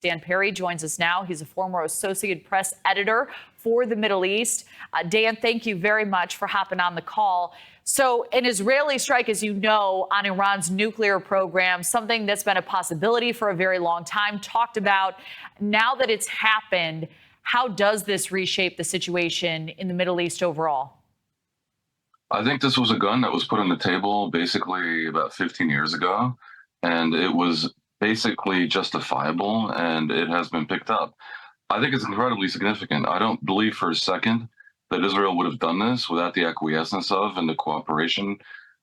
Dan Perry joins us now. He's a former Associated Press editor for the Middle East. Dan, thank you very much for hopping on the call. So an Israeli strike, as you know, on Iran's nuclear program, something that's been a possibility for a very long time, talked about. Now that it's happened, how does this reshape the situation in the Middle East overall? I think this was a gun that was put on the table basically about 15 years ago, and it was basically justifiable, and it has been picked up. I think it's incredibly significant. I don't believe for a second that Israel would have done this without the acquiescence of and the cooperation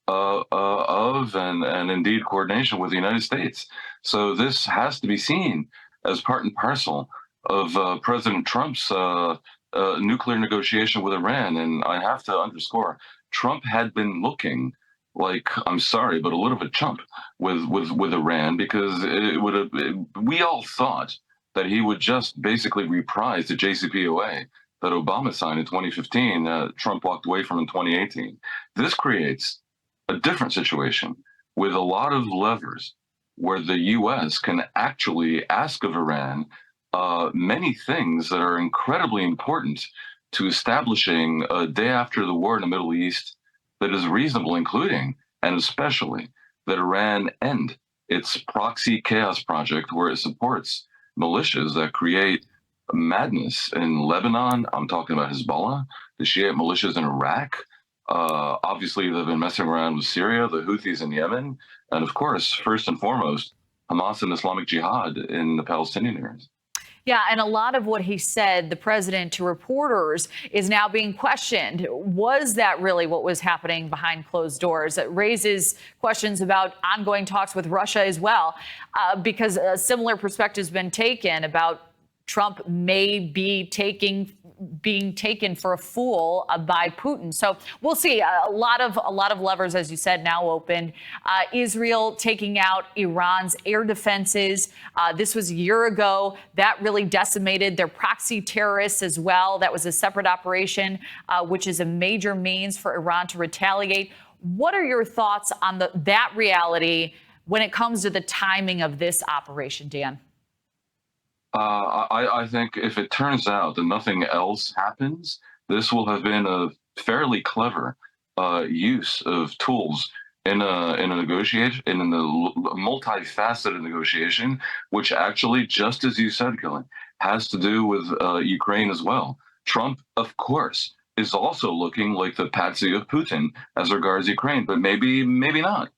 of and indeed coordination with the United States. So this has to be seen as part and parcel of President Trump's nuclear negotiation with Iran. And I have to underscore, Trump had been looking like, I'm sorry, but a little bit chump with Iran, because it would have. We all thought that he would just basically reprise the JCPOA that Obama signed in 2015. Trump walked away from in 2018. This creates a different situation with a lot of levers where the U.S. can actually ask of Iran many things that are incredibly important to establishing a day after the war in the Middle East that is reasonable, including and especially that Iran end its proxy chaos project where it supports militias that create madness in Lebanon. I'm talking about Hezbollah, the Shiite militias in Iraq. Obviously, they've been messing around with Syria, the Houthis in Yemen, and of course, first and foremost, Hamas and Islamic Jihad in the Palestinian areas. Yeah, and a lot of what he said, the president, to reporters is now being questioned. Was that really what was happening behind closed doors? It raises questions about ongoing talks with Russia as well, because a similar perspective has been taken about Trump may be being taken for a fool by Putin. So we'll see. A lot of levers, as you said, now open. Israel taking out Iran's air defenses. This was a year ago. That really decimated their proxy terrorists as well. That was a separate operation, which is a major means for Iran to retaliate. What are your thoughts on that reality when it comes to the timing of this operation, Dan? I think if it turns out that nothing else happens, this will have been a fairly clever use of tools in a negotiation, in a multifaceted negotiation, which actually, just as you said, Kelly, has to do with Ukraine as well. Trump, of course, is also looking like the patsy of Putin as regards Ukraine, but maybe not.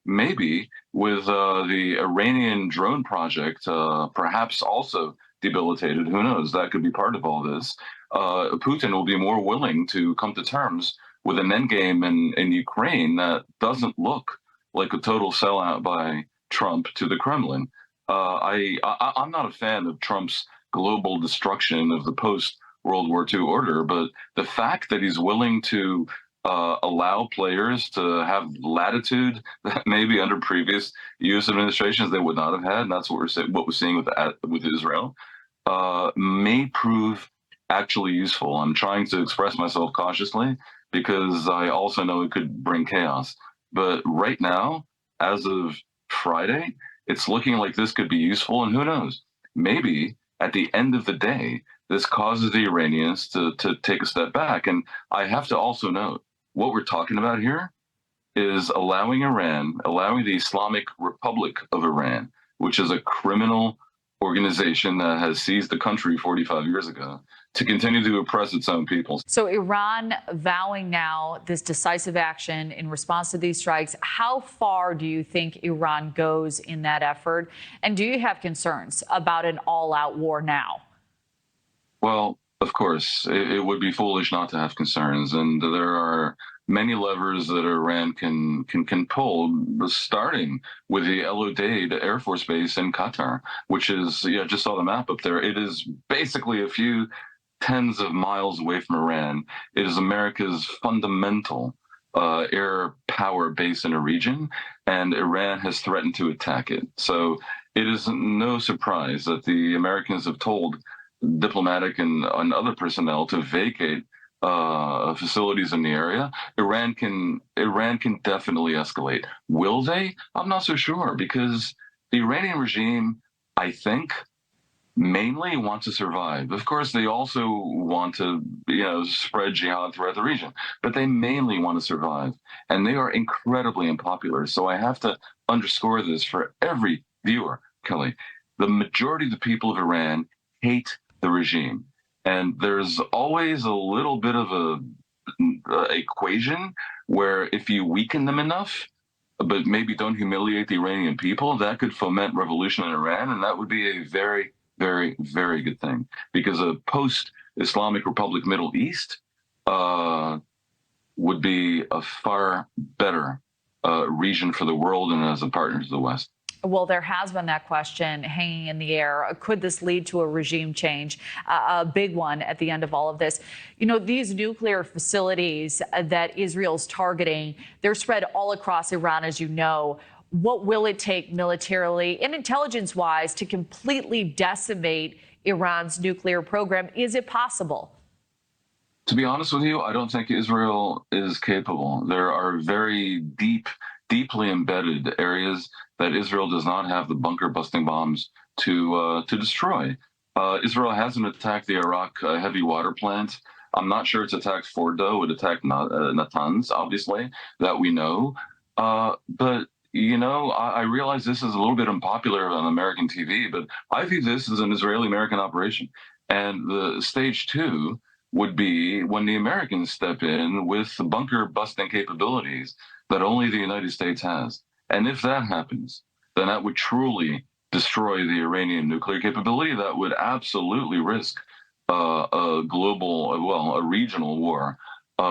Maybe with the Iranian drone project, perhaps also debilitated. Who knows? That could be part of all this. Putin will be more willing to come to terms with an endgame in Ukraine that doesn't look like a total sellout by Trump to the Kremlin. I'm not a fan of Trump's global destruction of the post-World War II order, but the fact that he's willing to allow players to have latitude that maybe under previous U.S. administrations they would not have had, and that's what we're seeing with Israel, may prove actually useful. I'm trying to express myself cautiously because I also know it could bring chaos. But right now, as of Friday, it's looking like this could be useful, and who knows? Maybe at the end of the day, this causes the Iranians to take a step back. And I have to also note, what we're talking about here is allowing the Islamic Republic of Iran, which is a criminal organization that has seized the country 45 years ago, to continue to oppress its own people. So Iran vowing now this decisive action in response to these strikes. How far do you think Iran goes in that effort? And do you have concerns about an all-out war now? Well, of course, it would be foolish not to have concerns, and there are many levers that Iran can pull, starting with the El Udeid Air Force Base in Qatar, which is, I just saw the map up there. It is basically a few tens of miles away from Iran. It is America's fundamental air power base in a region, and Iran has threatened to attack it. So it is no surprise that the Americans have told diplomatic and other personnel to vacate facilities in the area. Iran can definitely escalate. Will they? I'm not so sure, because the Iranian regime, I think, mainly want to survive. Of course, they also want to, spread jihad throughout the region, but they mainly want to survive. And they are incredibly unpopular. So I have to underscore this for every viewer, Kelly. The majority of the people of Iran hate the regime. And there's always a little bit of a equation where if you weaken them enough, but maybe don't humiliate the Iranian people, that could foment revolution in Iran, and that would be a very, very, very good thing because a post-Islamic Republic Middle East would be a far better region for the world and as a partner to the West. Well, there has been that question hanging in the air. Could this lead to a regime change? A big one at the end of all of this. These nuclear facilities that Israel's targeting, they're spread all across Iran, as you know. What will it take militarily and intelligence-wise to completely decimate Iran's nuclear program? Is it possible? To be honest with you, I don't think Israel is capable. There are very deeply embedded areas that Israel does not have the bunker busting bombs to destroy. Israel hasn't attacked the Iraq heavy water plant. I'm not sure it's attacked Fordo. It attacked Natanz, obviously, that we know. But I realize this is a little bit unpopular on American TV, but I view this as an Israeli-American operation. And the stage two would be when the Americans step in with the bunker busting capabilities that only the United States has. And if that happens, then that would truly destroy the Iranian nuclear capability. That would absolutely risk a a regional war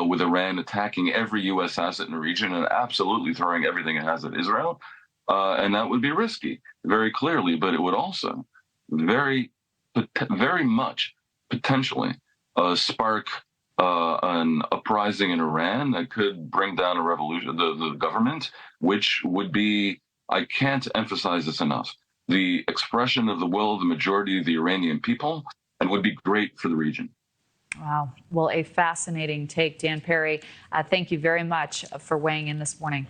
with Iran attacking every U.S. asset in the region and absolutely throwing everything it has at Israel. And that would be risky, very clearly, but it would also very much potentially spark an uprising in Iran that could bring down a revolution, the government, which would be, I can't emphasize this enough, the expression of the will of the majority of the Iranian people and would be great for the region. Wow. Well, a fascinating take, Dan Perry. Thank you very much for weighing in this morning.